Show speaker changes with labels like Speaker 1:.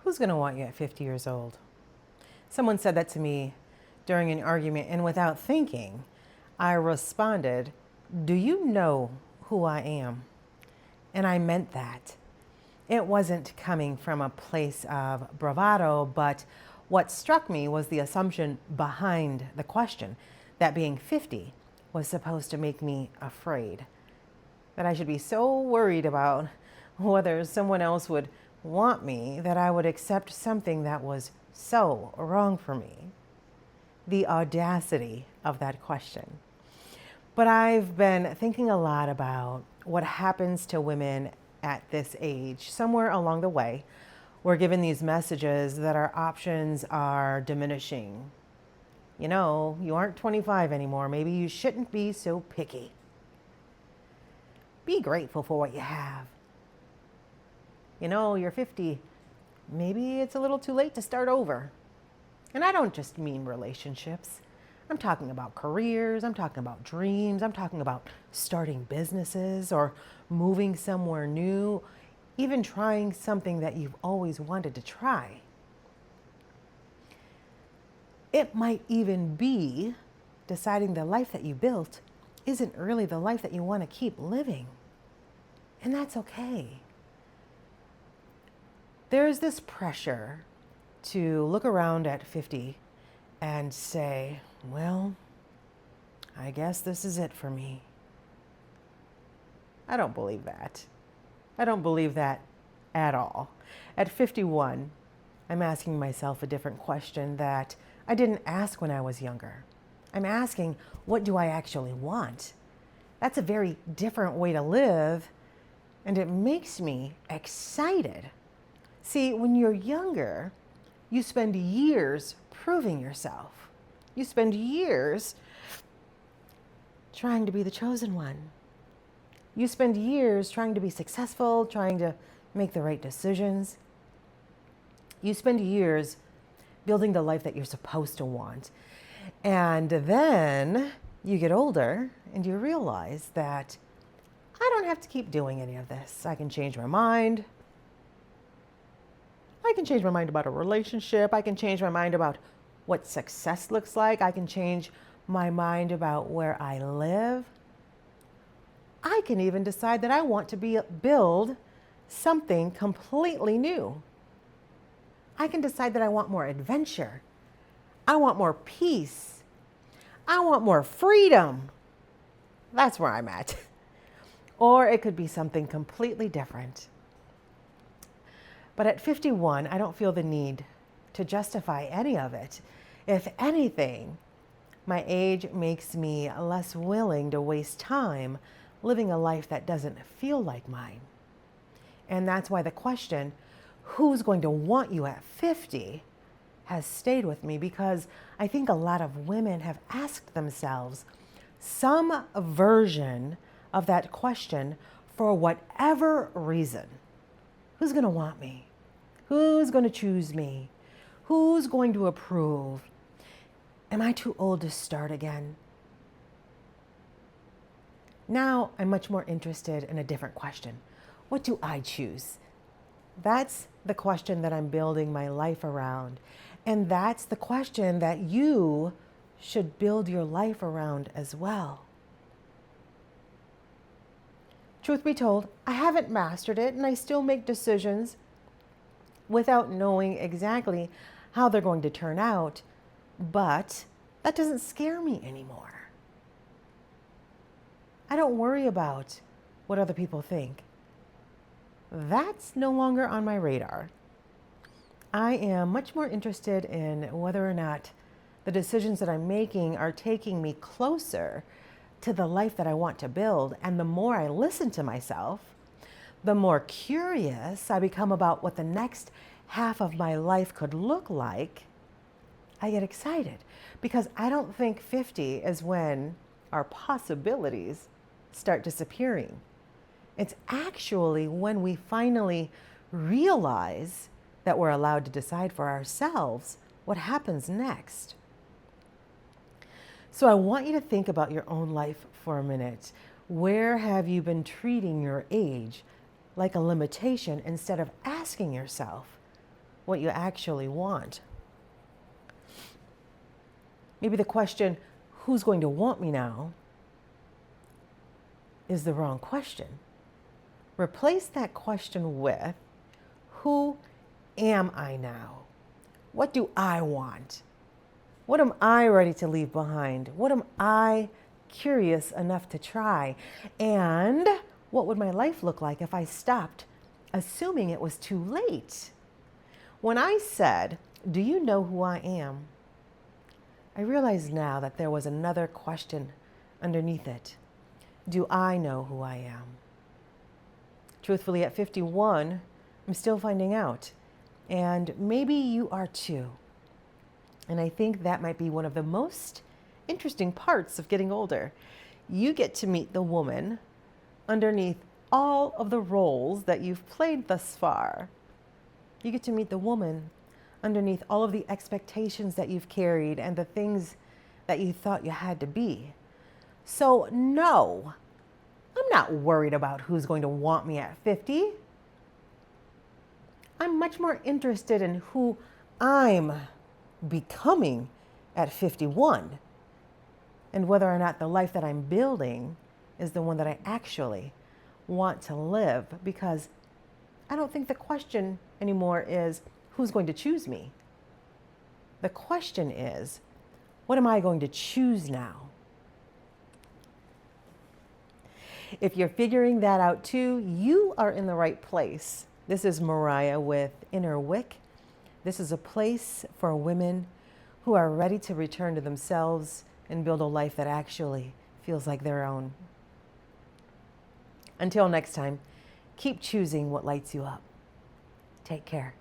Speaker 1: Who's going to want you at 50 years old? Someone said that to me during an argument, and without thinking, I responded, "Do you know who I am?" And I meant that. It wasn't coming from a place of bravado, but what struck me was the assumption behind the question that being 50 was supposed to make me afraid, that I should be so worried about whether someone else would want me that I would accept something that was so wrong for me. The audacity of that question. But I've been thinking a lot about what happens to women at this age. Somewhere along the way, we're given these messages that our options are diminishing. You know, you aren't 25 anymore. Maybe you shouldn't be so picky. Be grateful for what you have. You know, you're 50. Maybe it's a little too late to start over. And I don't just mean relationships. I'm talking about careers, I'm talking about dreams, I'm talking about starting businesses or moving somewhere new, even trying something that you've always wanted to try. It might even be deciding the life that you built isn't really the life that you want to keep living. And that's okay. There's this pressure to look around at 50 and say, well, I guess this is it for me. I don't believe that. I don't believe that at all. At 51, I'm asking myself a different question that I didn't ask when I was younger. I'm asking, what do I actually want? That's a very different way to live, and it makes me excited. See, when you're younger, you spend years proving yourself. You spend years trying to be the chosen one. You spend years trying to be successful, trying to make the right decisions. You spend years building the life that you're supposed to want. And then you get older and you realize that I don't have to keep doing any of this. I can change my mind. I can change my mind about a relationship. I can change my mind about what success looks like. I can change my mind about where I live. I can even decide that I want to build something completely new. I can decide that I want more adventure. I want more peace. I want more freedom. That's where I'm at. Or it could be something completely different. But at 51, I don't feel the need to justify any of it. If anything, my age makes me less willing to waste time living a life that doesn't feel like mine. And that's why the question, who's going to want you at 50, has stayed with me, because I think a lot of women have asked themselves some version of that question for whatever reason. Who's going to want me? Who's going to choose me? Who's going to approve? Am I too old to start again? Now I'm much more interested in a different question. What do I choose? That's the question that I'm building my life around. And that's the question that you should build your life around as well. Truth be told, I haven't mastered it, and I still make decisions without knowing exactly how they're going to turn out, but that doesn't scare me anymore. I don't worry about what other people think. That's no longer on my radar. I am much more interested in whether or not the decisions that I'm making are taking me closer to the life that I want to build. And the more I listen to myself, the more curious I become about what the next half of my life could look like. I get excited because I don't think 50 is when our possibilities start disappearing. It's actually when we finally realize that we're allowed to decide for ourselves what happens next. So I want you to think about your own life for a minute. Where have you been treating your age like a limitation instead of asking yourself, what you actually want. Maybe the question, who's going to want me now, is the wrong question. Replace that question with, who am I now? What do I want? What am I ready to leave behind? What am I curious enough to try? And what would my life look like if I stopped assuming it was too late? When I said, do you know who I am? I realize now that there was another question underneath it. Do I know who I am? Truthfully, at 51, I'm still finding out. And maybe you are too. And I think that might be one of the most interesting parts of getting older. You get to meet the woman underneath all of the roles that you've played thus far. You get to meet the woman underneath all of the expectations that you've carried and the things that you thought you had to be. So no, I'm not worried about who's going to want me at 50. I'm much more interested in who I'm becoming at 51 and whether or not the life that I'm building is the one that I actually want to live, because I don't think the question anymore is who's going to choose me. The question is, what am I going to choose now? If you're figuring that out too, you are in the right place. This is Mariah with Inner Wick. This is a place for women who are ready to return to themselves and build a life that actually feels like their own. Until next time, keep choosing what lights you up. Take care.